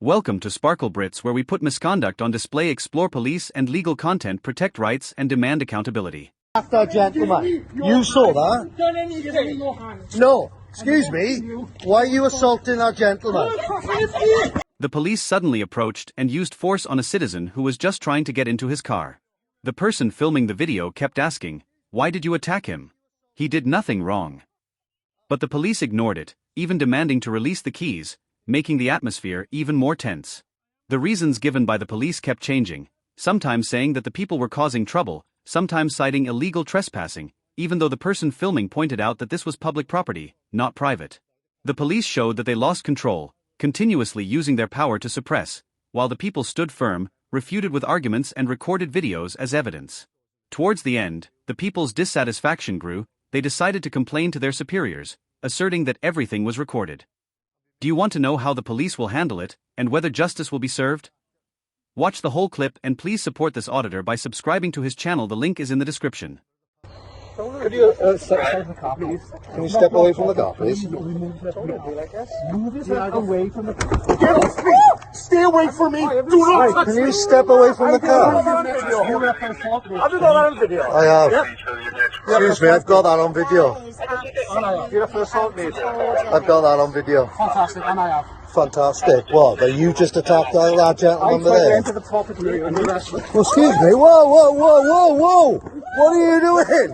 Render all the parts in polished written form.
Welcome to sparklebritts, where we put misconduct on display, explore police and legal content, protect rights and demand accountability. After gentleman, you saw that? No, excuse me. Why are you assaulting our gentleman? The police suddenly approached and used force on a citizen who was just trying to get into his car. The person filming the video kept asking, "Why did you attack him? He did nothing wrong." But the police ignored it, even demanding to release the keys, making the atmosphere even more tense. The reasons given by the police kept changing, sometimes saying that the people were causing trouble, sometimes citing illegal trespassing, even though the person filming pointed out that this was public property, not private. The police showed that they lost control, continuously using their power to suppress, while the people stood firm, refuted with arguments and recorded videos as evidence. Towards the end, the people's dissatisfaction grew. They decided to complain to their superiors, asserting that everything was recorded. Do you want to know how the police will handle it, and whether justice will be served? Watch the whole clip and please support this auditor by subscribing to his channel. The link is in the description. Could you step away from the car, please? Move yourself away from the car. Stay away from me! Do not touch me! Can you step away from the car? Have you got that on video? I have. Excuse me, I've got that on video. You're a first assault, mate. I've got that on video. Fantastic, and I have. Fantastic. What? Are you just attacked that gentleman I there? enter the property and the rest. Well, excuse me. Whoa, whoa, whoa, whoa, whoa! What are you doing?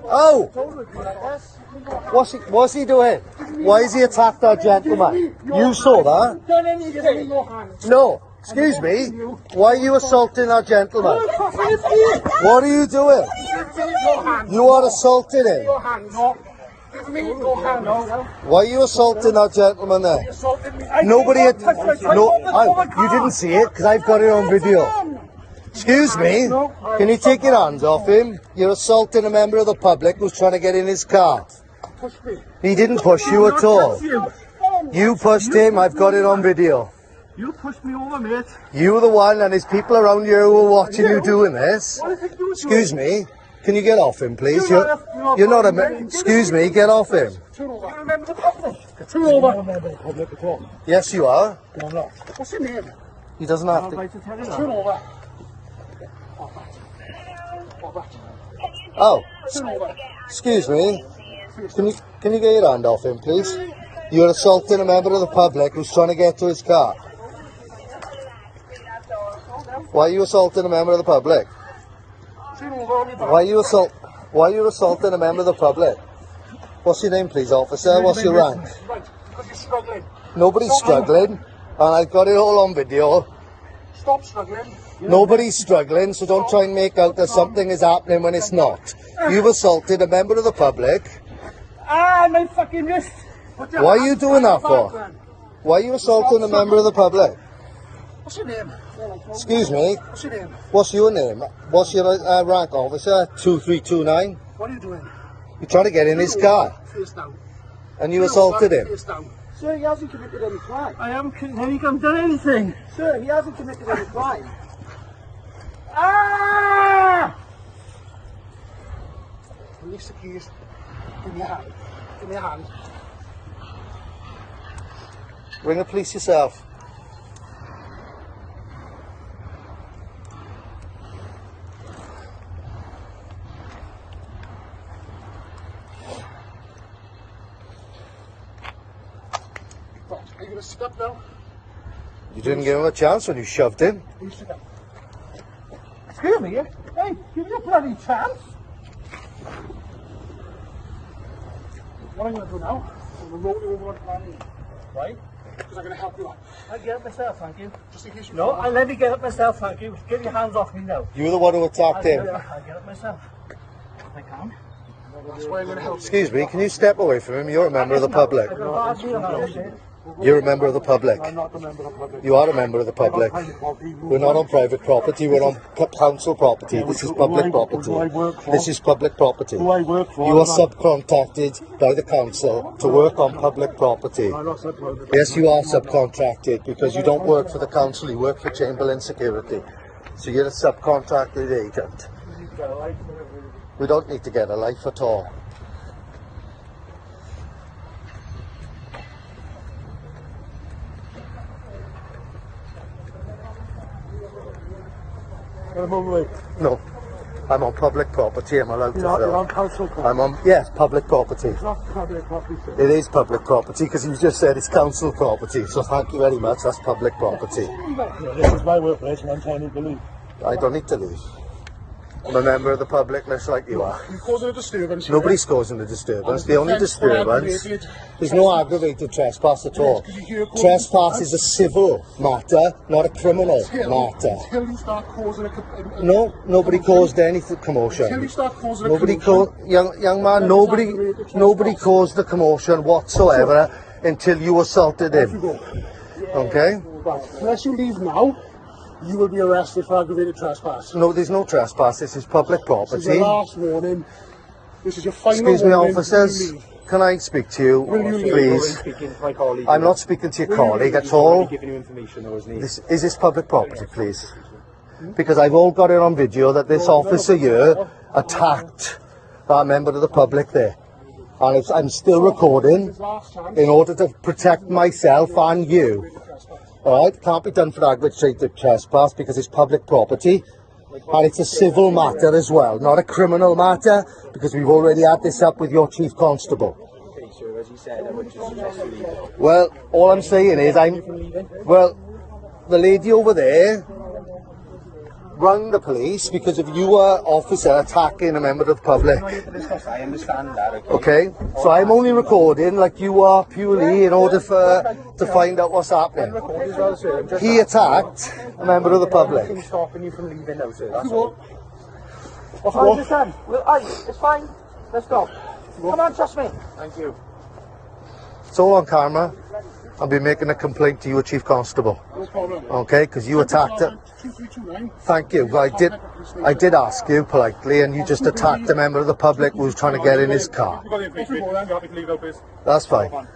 Oh! What's he doing? Why is he attacked that gentleman? You saw that? No. Excuse me. Why are you assaulting that gentleman? What are you doing? You are assaulting him. Why are you assaulting that gentleman there? Nobody had... you didn't see it because I've got it on video. Excuse me, can you take your hands off him? You're assaulting a member of the public who's trying to get in his car. He didn't push you at all. You pushed him, I've got it on video. You pushed me over, mate. You were the one, and there's people around here who are watching you doing this. Excuse me, can you get off him, please? You're not a... Excuse me, get off him. Turn over. Yes, you are. No, I'm not. What's your name? He doesn't have to... Turn over. Oh, Turn over. excuse me. Can you get your hand off him, please? You're assaulting a member of the public who's trying to get to his car. Why are you assaulting a member of the public? Why are you assaulting a member of the public? What's your name, please, officer? What's your rank? Because you're struggling. Nobody's struggling, and I've got it all on video. Stop struggling. Nobody's struggling, so don't try and make out that something is happening when it's not. You've assaulted a member of the public. Ah, my fucking wrist. Why are you doing that for? Why are you assaulting a member of the public? What's your name? Excuse me. What's your name? What's your name? What's your rank, officer? 2329. What are you doing? You're trying to get in his car, Face down. and you assaulted him. Face down. Sir, he hasn't committed any crime. I haven't done anything. Sir, he hasn't committed any crime. Ah! Release the keys. Give me your hand. Give me your hand. Ring the police yourself. Are you going to sit up now? You didn't give him a chance when you shoved him. You sit up. Excuse me, hey, give me a bloody chance. What I'm going to do now, I'm going to roll you over on planning, right? Because I'm going to help you out. I'll get up myself, thank you. Just in case you... No, I'll let me get up myself, thank you. Get your hands off me now. You were the one who attacked him. I'll get up myself. I can. That's why I'm going to help you. Excuse me, can you step away from him? You're a member of the public. You're a member of the public. I'm not a member of the public. You are a member of the public. We're not on private property, we're on council property. This is public property. This is public property. Who I work for. You are subcontracted by the council to work on public property. I'm not subcontracted. Yes, you are subcontracted because you don't work for the council, you work for Chamberlain Security. So you're a subcontracted agent. We don't need to get a life at all. On a motorway. No. I'm on public property. I'm allowed to film. You're on council property. I'm on, yes, public property. It's not public property, sir. It is public property because you just said it's council property. So thank you very much. That's public property. Yeah, this is my workplace and I'm telling you to leave. I don't need to leave. I'm a member of the public, just like you are. You're causing a disturbance. Nobody's causing a disturbance. The only disturbance, there's no aggravated trespass at all. Trespass is a civil matter, not a criminal matter. Until you start causing a... No, nobody caused any commotion. Until you start causing a Nobody commotion. young man, nobody caused the commotion whatsoever until you assaulted him. Okay? Right, unless you leave now, you will be arrested for aggravated trespass. No, there's no trespass. This is public This is property. your last warning. This is your final Excuse me, warning. officers. Can I speak to you, Will you leave? please? I'm not speaking to your colleague at all. Is this public property, please? Because I've all got it on video that this officer here attacked a member of the public there. And I'm still recording in order to protect myself and you. Alright, can't be done for aggravated trespass because it's public property. And it's a civil matter as well, not a criminal matter, because we've already had this up with your chief constable. Okay, sir, as you said, I would just suggest you leave it. Well, all I'm saying is well, the lady over there rang the police because of you officer attacking a member of the public. I understand that, okay? Okay, so I'm only recording like you are purely in order to find out what's happening. He attacked a member of the public. I'm stopping you from leaving now, sir. That's all. I understand. It's fine. Let's go. Come on, trust me. Thank you. It's all on camera. I'll be making a complaint to you, chief constable. No problem. Okay, because you attacked it. 2329. Thank you. I did ask you politely, and you just attacked a member of the public who was trying to get in his car. You've got the information. I'm happy to leave now, please. That's fine.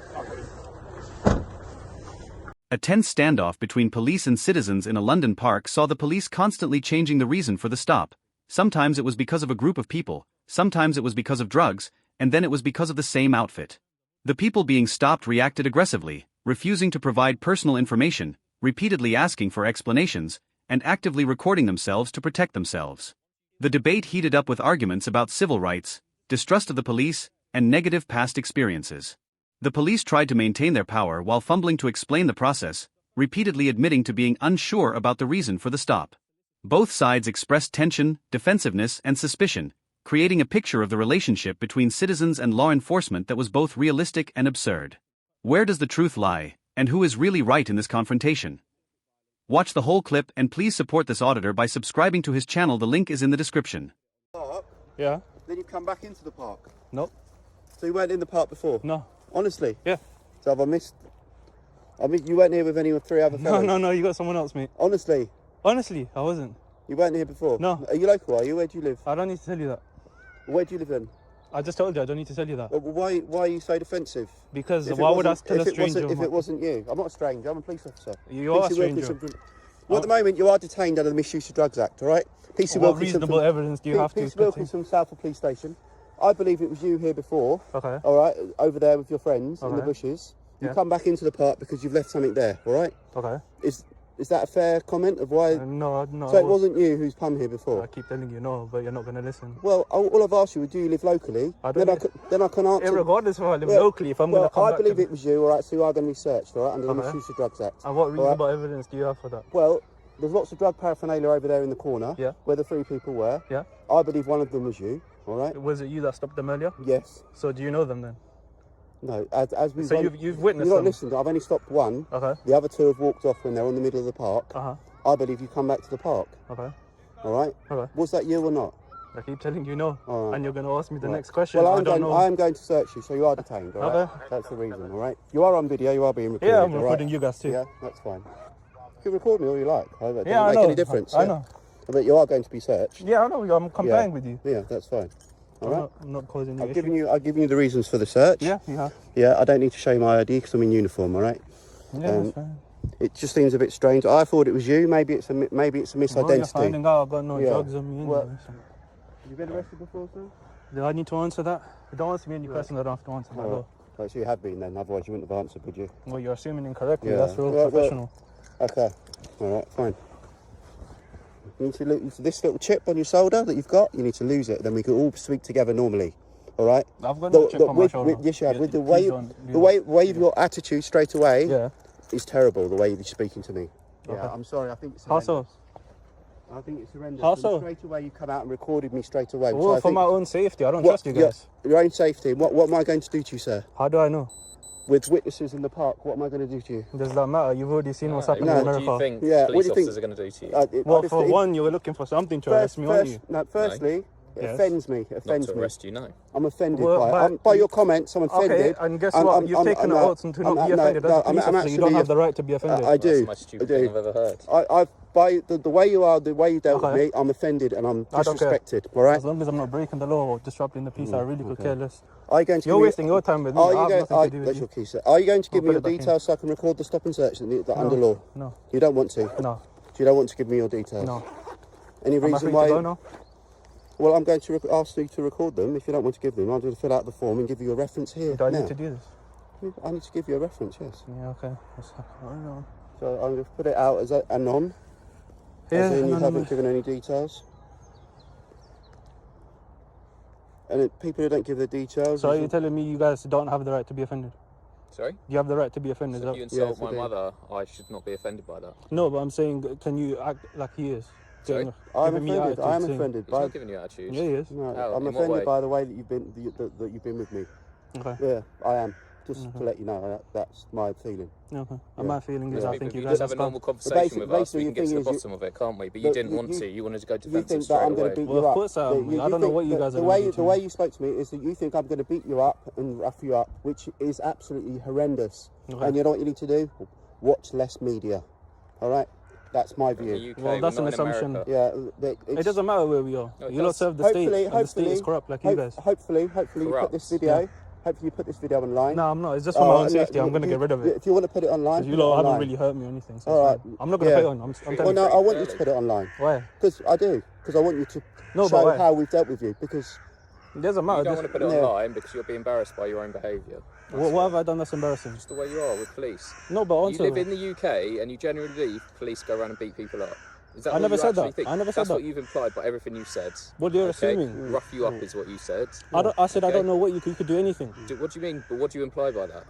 A tense standoff between police and citizens in a London park saw the police constantly changing the reason for the stop. Sometimes it was because of a group of people, sometimes it was because of drugs, and then it was because of the same outfit. The people being stopped reacted aggressively, refusing to provide personal information, repeatedly asking for explanations, and actively recording themselves to protect themselves. The debate heated up with arguments about civil rights, distrust of the police, and negative past experiences. The police tried to maintain their power while fumbling to explain the process, repeatedly admitting to being unsure about the reason for the stop. Both sides expressed tension, defensiveness, and suspicion, creating a picture of the relationship between citizens and law enforcement that was both realistic and absurd. Where does the truth lie, and who is really right in this confrontation? Watch the whole clip and please support this auditor by subscribing to his channel. The link is in the description. Yeah. Then you come back into the park. Nope. So you weren't in the park before? No. Honestly? Yeah. So have I missed? I mean, you weren't here with any of 3 other fellas? No, you got someone else, mate. Honestly? Honestly, I wasn't. You weren't here before? No. Are you local, are you? Where do you live? I don't need to tell you that. Where do you live then? I just told you I don't need to tell you that. Well, why are you so defensive? Because If it why would I wasn't- tell a if it wasn't- stranger? If it wasn't you? I'm not a stranger, I'm a police officer. You are a PC Wilkinson stranger. from- Well, at the moment, you are detained under the Misuse of Drugs Act, all right? PC What Wilkinson reasonable from- evidence do you have to PC put in? Wilkinson, Southall Police Station. I believe it was you here before. Okay. All right, over there with your friends in the Okay. bushes. You Yeah. come back into the park because you've left something there, all right? Okay. Is that a fair comment of why? No. So it wasn't you who's come here before? I keep telling you no, but you're not going to listen. Well, all I've asked you is, do you live locally? I don't live- Then I can answer. Regardless if I live Well, locally, if I'm going to come I back... believe it was you, all right, so you are going to be searched, all right, under the Okay. Misuse of Drugs Act. And what all right? reasonable evidence do you have for that? Well, there's lots of drug paraphernalia over there in the corner, Yeah. where the 3 people were. Yeah. I believe one of them was you, all right? Was it you that stopped them earlier? Yes. So do you know them then? No, as we. So you've witnessed You've not them? listened. I've only stopped one. Okay. The other 2 have walked off when they're on the middle of the park. Uh-huh. I believe you come back to the park. Okay. All right. Okay. Was that you or not? I keep telling you no. All right. And you're going to ask me the Right. next question. Well, I don't know. I am going to search you, so you are detained. All right. Okay. That's the reason. All right. You are on video. You are being recorded. Yeah, I'm all recording right? you guys too. Yeah, that's fine. You can record me all you like. That doesn't Yeah, I make know. any difference. I yeah? know. But you are going to be searched. Yeah, I know. I'm complying with you. Yeah, that's fine. All right. I'm not causing you I've given you the reasons for the search. Yeah, you have. Yeah, I don't need to show my ID because I'm in uniform. All right. Yeah, that's fine. It just seems a bit strange. I thought it was you. Maybe it's a Well, you're misidentity. finding out I've got no Yeah. drugs on me Well- anyway. So. You been arrested before, sir? Do I need to answer that? Don't answer me any question I don't have to answer. All right. Right, so you have been then. Otherwise, you wouldn't have answered, would you? Well, you're assuming incorrectly. Yeah. That's real Well, professional. Okay. All right. Fine. You need to lose this little chip on your shoulder that you've got. You need to lose it. Then we can all speak together normally. All right? I've got no chip on my shoulder. Yes, you have. With the Please way, don't do the way, that. way of your attitude straight away Yeah. is terrible. The way you're speaking to me. Yeah, Okay. I'm sorry. I think it's How so? horrendous. I think it's horrendous. How And so? straight away you come out and recorded me straight away. Well, So I for think- my own safety, I don't What- trust you guys. Your own safety. What am I going to do to you, sir? How do I know? With witnesses in the park, what am I going to do to you? Does that matter? You've already seen what's happening No. in What What do you America. think Yeah, what do police you think- officers are going to do to you? Well, If for the- one, you were looking for something to arrest me, aren't you? Firstly, it Yes. offends me. It Not offends to me. arrest you, no. I'm offended Well, by it. By your comments, I'm offended. Okay, and guess what? You've taken an oath to not be offended as a police officer. You don't have the right to be offended. I do. That's the most stupid thing I've ever heard. By the way you are, the way you dealt with Okay. me, I'm offended and I'm I don't care. disrespected. All right? As long as I'm not breaking the law or disrupting the peace, I really could care less. Are you going to You're give me- wasting your time with me. Are I you have going? nothing to do with That's you. your key, sir. Are you going to give me put your it back in. details so I can record the stop and search under law? No, You don't want to. no, You don't want to give me your details. no. Any Am I reason free why? to go now? Well, I'm going to ask you to record them. If you don't want to give them, I'm going to fill out the form and give you a reference here. Do I now. need to do this? I need to give you a reference, yes. Yeah, okay. I don't know. So I'm going to put it out as anon. Yeah, As in you anonymous. haven't given any details. And people who don't give their details. So are is- you telling me you guys don't have the right to be offended? Sorry? You have the right to be offended. So is if that- you insult Yes, I my do. mother, I should not be offended by that. No, but I'm saying, can you act like he is? Sorry? I'm Giving me offended. I am attitude, saying- offended He's by. not giving you attitude. Yeah, he is. No, How? I'm In what way? offended by the way that you've been with me. Okay. Yeah, I am. Just to let you know, that's my feeling. Okay. Yeah. And my feeling is, Yeah. I Maybe think if you you guys just have a have normal come. conversation with us, basically we can the get to thing the is bottom of it, can't we? But you But didn't want you- to. You wanted to go You defensive think straight that I'm away. going to beat Well, you of up? course I am. I don't know think what you that guys are the gonna way do to the me. way you spoke to me is that you think I'm going to beat you up and rough you up, which is absolutely horrendous. Okay. And you know what you need to do? Watch less media. All right, that's my In the view. UK, Well, we're that's not an in assumption. America. Yeah, It doesn't matter where we are. No, it You lot does. serve the state, Hopefully, and the state is corrupt like you guys. Hopefully, you put Corrupt. this video. Yeah. Hopefully, you put this video online. No, I'm not. It's just for my own and safety. I'm you- going to get rid of it. If you want to put it online, You put it lot haven't online. really hurt me or anything. So All it's right. fine. I'm not going to Yeah. put it on. I'm Well, telling no, you. I want you to put it online. Why? Because I do. Because I want you to No, but show why? how we've dealt with you. Because It doesn't You matter. don't Just, want to put it Yeah. online because you'll be embarrassed by your own behaviour. what have I done that's embarrassing? It's the way you are with police. No, but You also, live in the UK and you generally believe police go around and beat people up. Is that I what never you said actually that. think? I never said That's that. what you've implied by everything you said. What you're Okay? assuming. Rough you up is what you said. I said I Okay. don't know what you could do anything. What do you mean? But what do you imply by that?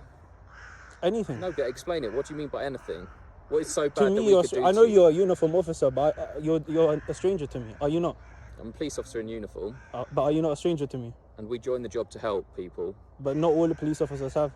Anything. No, but explain it. What do you mean by anything? What is so bad To that me, we could do I know to you? you're a uniform officer, but you're a stranger to me. Are you not? I'm a police officer in uniform, But are you not a stranger to me? and we join the job to help people. But not all the police officers have.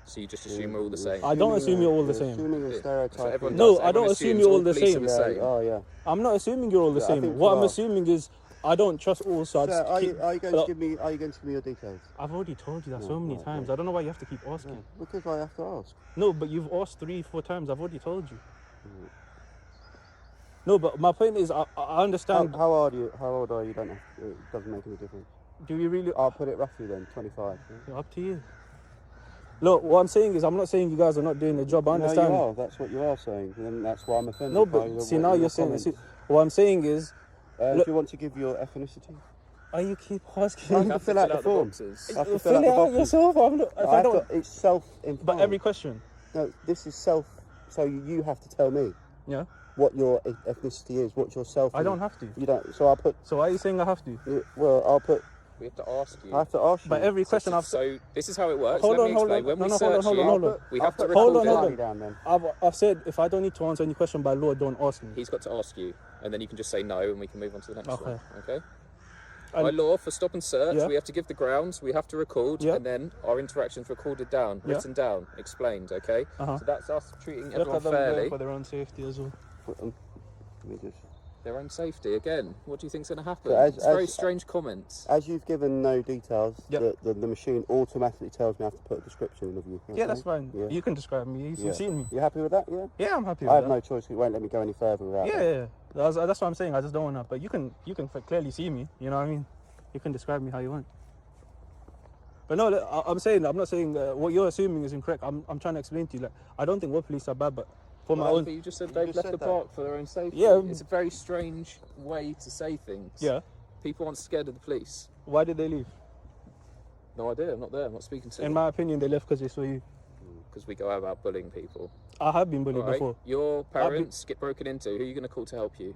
So you just assume we're all the same. I don't assume you're all the You're same. Assuming a That's what stereotype. everyone No, does. I don't Everyone assume assumes you're all all the police are same. the same. Oh yeah. I'm not assuming you're all the Yeah, I same. think What you I'm are. assuming is I don't trust all, so I Sir, just are keep. you going to give me? Are you going to give me your details? I've already told you that so many right, times. I don't know why you have to keep asking. Because I have to ask. No, but you've asked 3-4 times. I've already told you. No, but my point is, I understand. How old are you? How old are you? Don't know. It doesn't make any difference. Do you really? I'll put it roughly then. 25. Up to you. Look, what I'm saying is, I'm not saying you guys are not doing the job. I understand. No, you are. That's what you are saying. And that's why I'm offended. No, by but the see way- now your you're saying. comments. See, what I'm saying is, Do look- you want to give your ethnicity? you keep I have asking. to fill out the form. boxes. I have to Fill it out boxes. yourself. I'm not, if I have don't. to, it's self-implied. But every question. No, this is self. So you have to tell me Yeah. what your ethnicity is. What your self. I is. don't have to. You don't. So I'll put. So why are you saying I have to? Well, I'll put. We have to ask you. I have to ask you. But every question I've So this is how it works. Hold Let on, me hold explain. on. When No, we no, search hold on, you, hold on. we have to Hold record on, it. hold Down then. I've said if I don't need to answer any question by law, don't ask me. He's got to ask you, and then you can just say no, and we can move on to the next Okay. one. Okay. And- By law, for stop and search, Yeah. we have to give the grounds, we have to record, Yeah. and then our interactions recorded down, Yeah. written down, explained. Okay. Uh-huh. So that's us treating Look everyone at them fairly. going for their own safety as well. Let me just. Their own safety. Again, what do you think's going to happen? So as- It's very as- strange comments. As you've given no details, Yep. the machine automatically tells me I have to put a description of you. Yeah, that's fine. Yeah. You can describe me. You've Yeah. seen me. You happy with that? Yeah. Yeah, I'm happy I with have that. no choice. It won't let me go any further without. Yeah, that. yeah. That's what I'm saying. I just don't want to. But you can clearly see me. You know what I mean? You can describe me how you want. But no, look, I'm not saying what you're assuming is incorrect. I'm trying to explain to you. Like, I don't think what police are bad, but for my Well, own. but you just said You they've just left said the that. park for their own safety. Yeah. It's a very strange way to say things. Yeah. People aren't scared of the police. Why did they leave? No idea. I'm not there. I'm not speaking to In them. my opinion, they left because they saw you. Because we go out about bullying people. I have been bullied All right? before. Your parents get broken into. Who are you going to call to help you?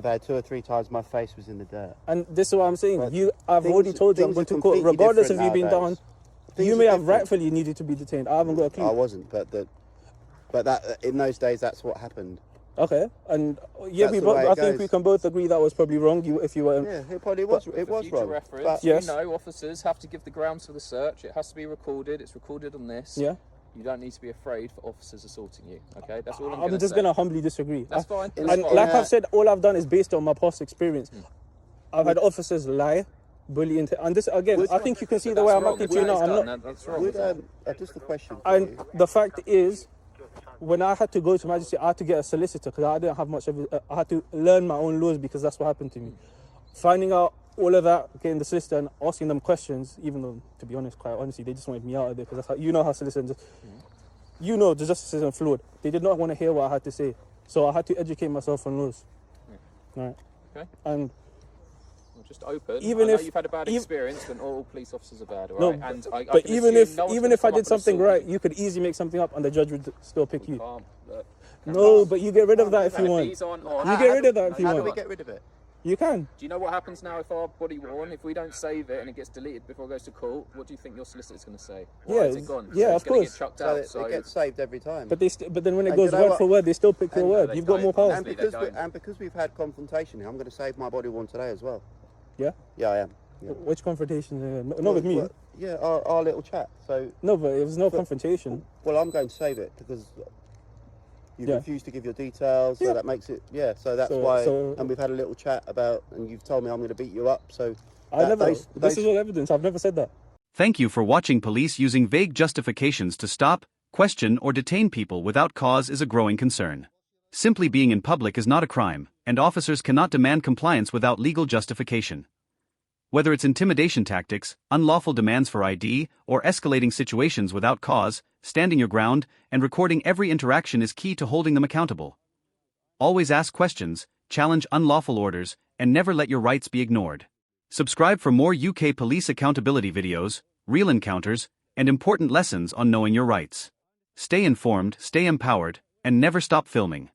drive there 2 or 3 times, my face was in the dirt. And this is what I'm saying. But I've already told you I'm things going are to court, completely regardless of you different being down. nowadays. You Things may are have different. rightfully needed to be detained. I haven't got a clue. I wasn't, but that in those days, that's what happened. Okay, and yeah, That's the way I it think we goes. can both agree that was probably wrong. If you were, Yeah, it probably was. It For was future wrong. reference, But Yes. you know, officers have to give the grounds for the search. It has to be recorded. It's recorded on this. yeah, You don't need to be afraid for officers assaulting you. Okay, that's all I'm I'm going to just say. gonna humbly disagree. That's fine. And That's And fine. like I've said, all I've done is based on my past experience. I've had officers lie, bully, and this again. I think you can see the way I'm acting to you now. I'm not. That's wrong. would just a question. For And you. the fact is, when I had to go to magistrate, I had to get a solicitor because I didn't have much of it. I had to learn my own laws because that's what happened to me. Finding out all of that, getting the solicitor and asking them questions, even though, to be honest, quite honestly, they just wanted me out of there because that's how, you know how solicitors, you know the justice system flawed. They did not want to hear what I had to say. So I had to educate myself on laws. Right. Okay. And Well, just open. Even I know if- you've had a bad ev- experience, then all police officers are bad, all no, right? And I but can even assume if no one's even gonna if I come did up and something assault right, you. you could easily make something up and the judge would still pick you. Can't, look. No, but you get rid of that if And you if want. these aren't on, You get rid of that if you How do want. we get rid of it? You can. Do you know what happens now if our body worn? If we don't save it and it gets deleted before it goes to court, what do you think your solicitor's going to say? Why Yeah, is it gone? yeah, So of it's gonna course. Get chucked So out. it gets saved every time. But but then when it And goes you know word what? for word, they still pick your And- word. they You've got don't. more power. and they because don't. because we've had confrontation here, I'm going to save my body one today as well. Yeah. Yeah, I am. Yeah. Which confrontation? Not with me. Well, yeah, our little chat. So, No, but it was no confrontation. well, I'm going to save it because you Yeah. refused to give your details, so Yeah. that makes it. Yeah, so that's So- why. so- and we've had a little chat about, and you've told me I'm going to beat you up. So I never. those- This is all evidence. I've never said that. Thank you for watching. Police using vague justifications to stop, question, or detain people without cause is a growing concern. Simply being in public is not a crime, and officers cannot demand compliance without legal justification. Whether it's intimidation tactics, unlawful demands for ID, or escalating situations without cause, standing your ground and recording every interaction is key to holding them accountable. Always ask questions, challenge unlawful orders, and never let your rights be ignored. Subscribe for more UK police accountability videos, real encounters, and important lessons on knowing your rights. Stay informed, stay empowered, and never stop filming.